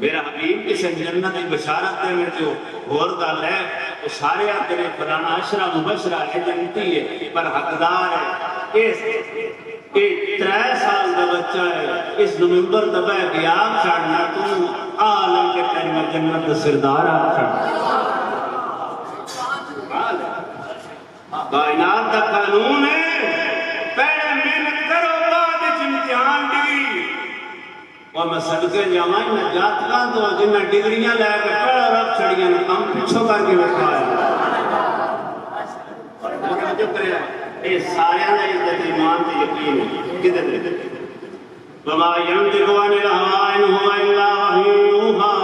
میرا حبیب کسی جنت کی بشارت دے میں جو اور گل ہے وہ سارے آتے ہیں فلانا عشرہ مبشرہ ہے جنتی ہے پر حقدار ہے یہ 3 سال کا بچہ ہے اس نومبر دبا ہے کہ آپ چھڑنا تو عالم کے تیرے جنت سردار آپ چھڑنا کائنات کا قانون ہے پہلے محنت کرو بعد امتحان ڈگری اور میں صدقے جاواں میں جاتکاں تو جنہ ڈگریاں لے کے پڑھا رکھ چھڑیاں نے کام پچھو کر کے بیٹھا ہے جو کرے اے سارے دا عزت ایمان تے یقین ہے کدھر دے وما ينطق عن الهوى إن هو إلا وحي يوحى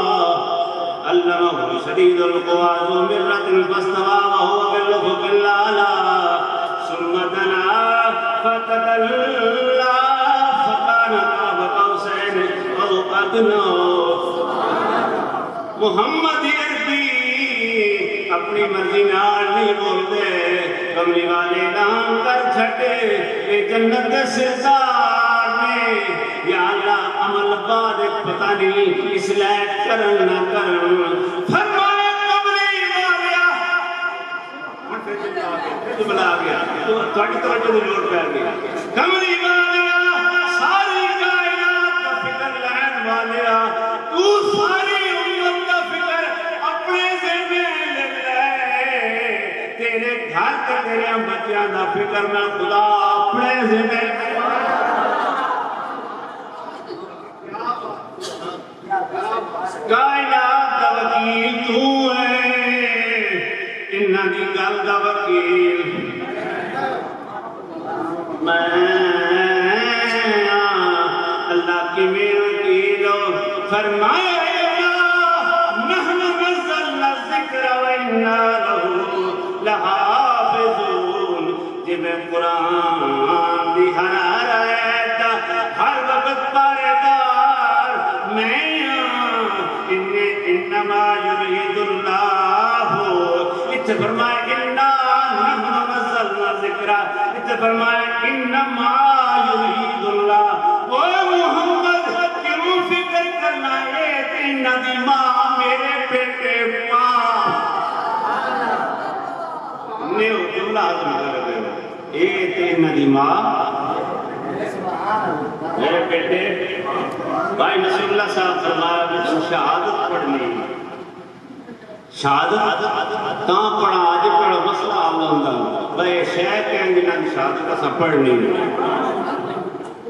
علمه شديد القوى ذو مرة فاستوى وهو بالأفق الأعلى ثم دنا فتدلى فكان قاب قوسين أو أدنى محمد عربی اپنی مرضی نال نہیں بولتے کملی والے نام کر چھٹے اے جنت دے سردار نے یا اللہ عمل بعد پتہ نہیں اس لائق کرن نہ کرن فرمایا کملی والیا پھر بلا گیا تو تھوڑی توجہ دی لوڑ پہ گئی کملی والیا ساری کائنات کا فکر لین والیا تو ساری امت کا فکر اپنے ذمہ لے لے تیرے گھر کے تیرے بچیاں دا فکر میں خدا اپنے ذمہ کائنات دا وکیل تو ہے انہاں دی گل دا وکیل میں اللہ کی میرے وکیل فرمایا نحن نزلنا الذکر وإنا له لحافظون جب قرآن دی ہر آیت ہر وقت پائیدار میں انما یرید اللہ اتھے فرمائے انا نحن نزلنا الذکر اتھے فرمائے انما یرید اللہ اوہ محمد کیوں فکر کرنا ہے تینا دی ماں میرے پیٹے ماں نیو جملہ آدم کر دے اے تینا دی ماں میرے پیٹے بھائی نصیر اللہ صاحب فرمایا شہادت پڑھنی شہادت تاں پڑھا آج پڑھا مسئلہ آلہ ہوں بھائی شہد کہیں گے نا شہادت کا سب پڑھنی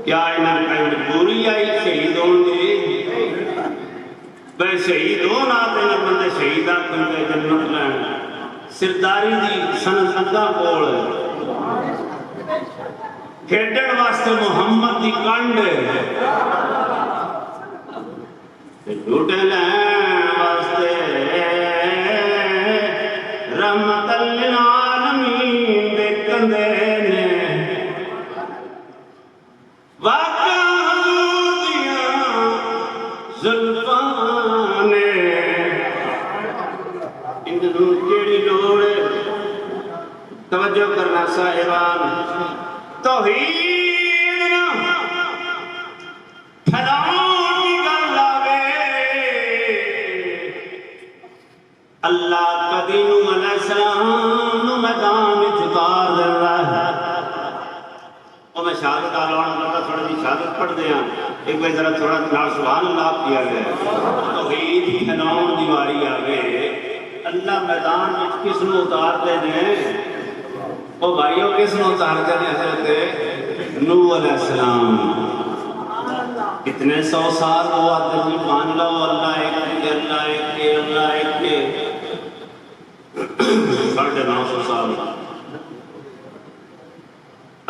کیا انہاں کہیں پوری آئی شہید ہوں گے بھائی شہید ہوں آتے ہیں بندے شہید آتے ہیں جنت لین سرداری دی سنسندہ کوڑ کھیڈن واسطے محمد دی کنڈ جھوٹے لین واسطے رحمت للعالمین دے کندے نے واقع دیاں زلفاں نے اندھنوں کیڑی لوڑے توجہ کرنا صاحبان توحید نہ پھیلاؤں کی گل آوے اللہ کدی نوح علیہ السلام نو میدان اتار دے رہا ہے اور میں شہادت آلوانا کرتا تھوڑا جی شہادت پڑھ دیا ایک بھائی ذرا تھوڑا نال سبحان اللہ کیا گیا توحید پھیلاؤں دیواری آوے اللہ میدان میں کس نو اتار دے دیں او بھائیوں کس نو اتار دے دیں حضرت نوح علیہ السلام اتنے 100 سال وہ آتے جی مان لو اللہ ایک کے اللہ ایک کے اللہ ایک کے 950 سال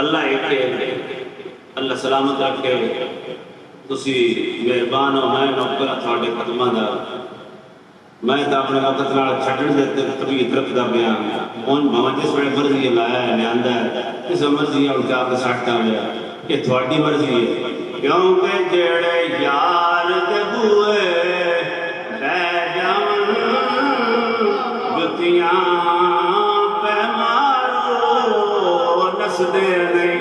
اللہ ایک کے اللہ سلامت رکھے تسی مہربان ہو میں نوکر تھوڑے قدمہ دا میں تا اپنے وقت نال چھٹن دیتے طبیعت رکھ دا بیان اون بھاواں جس ویلے مرضی لایا ہے لیاندا ہے کس مرضی ہے اٹھا کے سٹا ہویا یہ تھوڑی مرضی ہے کیونکہ جڑے یار دے ہوئے رہ جاون جتیاں پہ مارو نس دے نہیں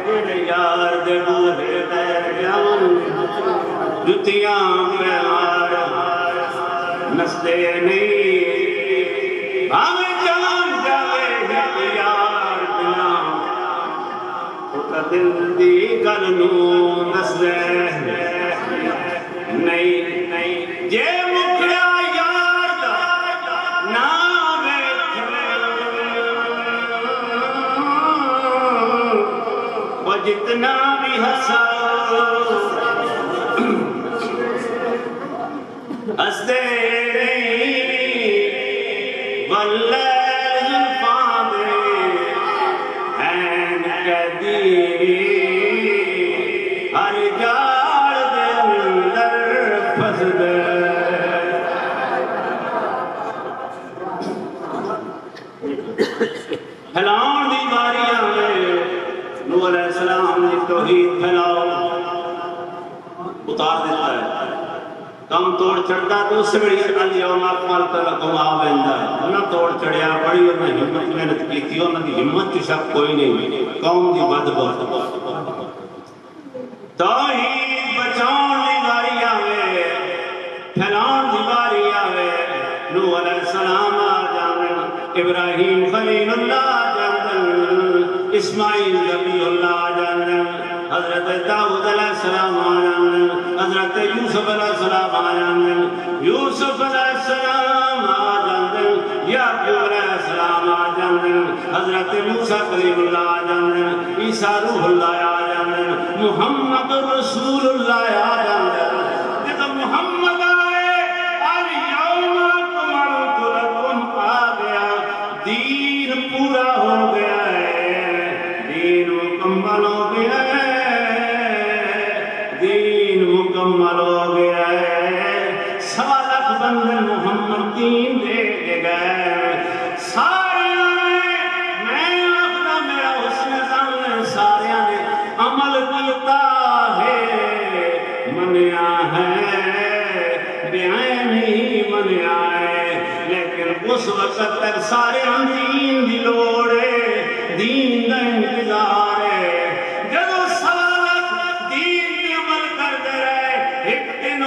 جڑے یار دے ہوئے رہ جاون جتیاں پیار نستے نہیں بھاوے جان جاوے ہی یار بنا اتا دل دی گل نو نسدے نہیں جے مکھڑا یار دا نام وہ جتنا بھی ہسا ہسدے واللیل زلفاں دے ہیں قیدی ہر جال دے اندر پھس دے پھیلاؤں دی باریاں میں نوح علیہ السلام نے توحید پھیلاؤ اتار دیتا ہے کم توڑ چڑھتا تو اس سے بڑی الیوم اکملت لکم آویندا ہے انہاں توڑ چڑھیا بڑی انہاں ہمت محنت کی تھی انہاں دی ہمت کی شک کوئی نہیں قوم دی بدبخت توحید بچاؤں دی باری آوے پھیلاؤں دی باری آوے نوح علیہ السلام آ جانن ابراہیم خلیل اللہ آ جانن اسماعیل نبی اللہ آ جانن حضرت داؤد علیہ السلام آ جانن حضرت یوسف علیہ السلام آ جانن یوسف علیہ السلام آ جانن یعقوب علیہ السلام آ جانن حضرت موسیٰ کلیم اللہ آ جانن عیسیٰ روح اللہ آ جانن محمد رسول اللہ آ جانن جب محمد آئے الیوم اکملت لکم آ گیا دین پورا ہو گیا ہے دین مکمل ہو گیا ہے دین مکمل ہو گیا ہے 1.25 لاکھ بندے محمد دین دے گئے سارے میں آخنا میرا حسن زن سارے نے عمل کیتا ہے منیا ہے بیائیں نہیں منیا ہے لیکن اس وقت تک سارے دین دی لوڑ ہے دین دا انتظار ہے جدو سالت دین دی عمل کر دے رہے ایک دن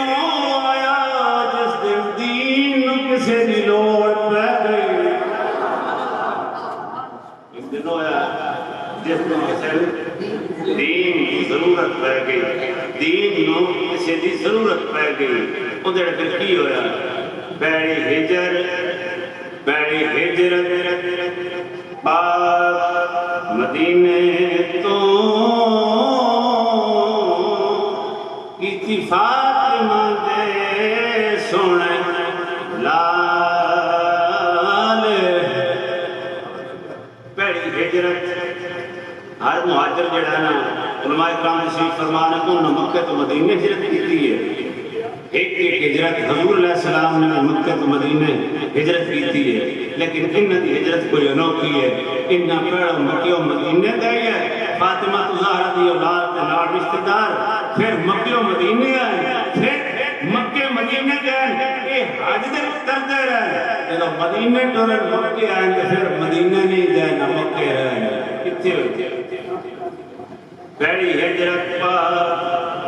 آیا جس دن دین کسے دی لوڑ پہ گئی ایک دن آیا جس دن کسے دین کی ضرورت پہ گئی دین کسے دی ضرورت پہ گئی ادھر پھر کی ہویا بیڑی ہجرت پاک مدینے تو کی فاطمہ دے سونے لال بیڑی ہجرت ہر مہاجر جڑا نا علماء اکرام نصیب فرمانا کو مکہ تو مدینے ہجرت کی ہے ایک ہجرت حضور علیہ السلام نے مکہ تو مدینے ہجرت کی تھی ہے لیکن انہاں دی ہجرت کوئی انوکھی ہے انہاں پیڑ مکہ و مدینے گئے ہے فاطمہ زہرا دی اولاد کے لاڑ رشتہ دار پھر مکہ و مدینے آئے پھر مکہ مدینے گئے یہ حج دے کرتے رہے جب مدینے ٹورے مکہ آئے پھر مدینے نہیں گئے نہ مکہ رہے کتنے ہوتے پیڑی ہجرت پا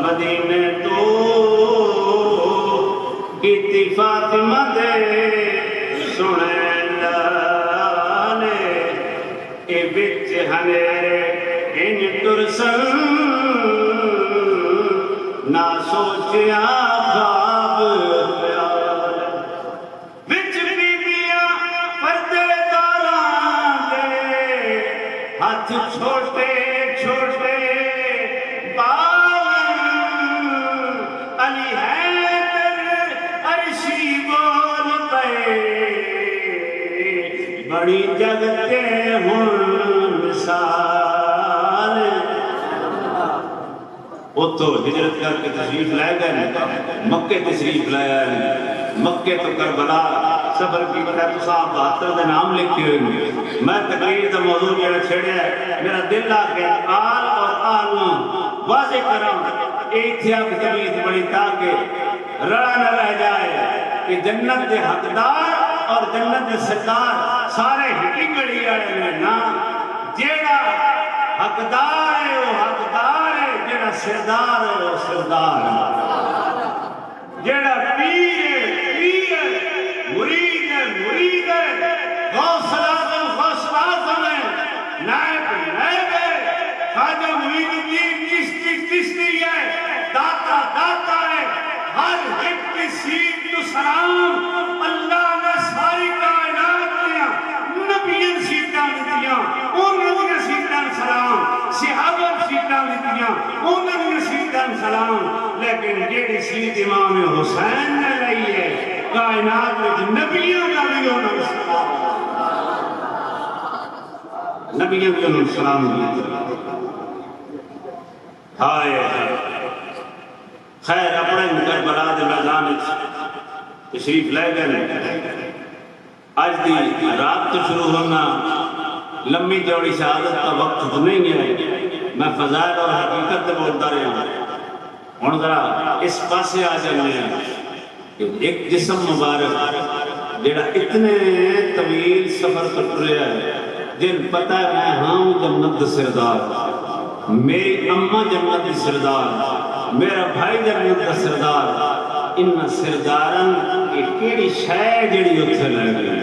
مدینے تو کیتی فاطمہ دے سنے لانے اے بچ ہنیرے ان ترسن نہ سوچیا خواب خیال بچ بیبیاں پردے داراں دے ہاتھ چھوٹے چھوٹے باون علی حیدر عرشی بول پے بڑی جگتے ہن مثال وہ تو ہجرت کر کے تشریف لائے گئے مکہ تشریف لایا ہے مکہ تو کربلا سفر کی بتا تو صاحب 72 دے نام لکھے ہوئے میں تقریر دا موضوع جڑا چھڑیا ہے میرا دل آ کے آل اور آلوں واضح کروں ایتھیا کی طبیعت بڑی تاکہ رڑا نہ رہ جائے کہ جنت دے حقدار اور جنت دے سردار سارے ہٹی گڑی آئے ہیں نا جیڑا حقدار ہے وہ حقدار ہے جیڑا سردار ہے وہ سردار ہے ہر ایک سیٹ تو سلام اللہ نے ساری کائنات دیا نبیوں سیٹاں دتیاں انہاں دی سیٹاں سلام صحابہ سیٹاں دتیاں انہاں دی سیٹاں سلام لیکن جیڑی سیٹ امام حسین نے لئی ہے کائنات وچ نبیوں دا بھی انہاں نوں سلام نبیوں بھی انہاں سلام ہائے خیر اپنے کربلا دے میدان وچ تشریف لے گئے آج دی رات تو شروع ہونا لمبی چوڑی شہادت کا وقت تو نہیں ہے میں فضائل اور حقیقت سے بولتا رہا ہوں ذرا اس پاسے آ جانے ہیں کہ ایک جسم مبارک جڑا اتنے طویل سفر کر رہا ہے جن پتہ ہے میں ہاں جنت سردار میری اماں جنت سردار میرا بھائی جنت سردار ان سردارن کی کیڑی شے جڑی اتھے لے گئی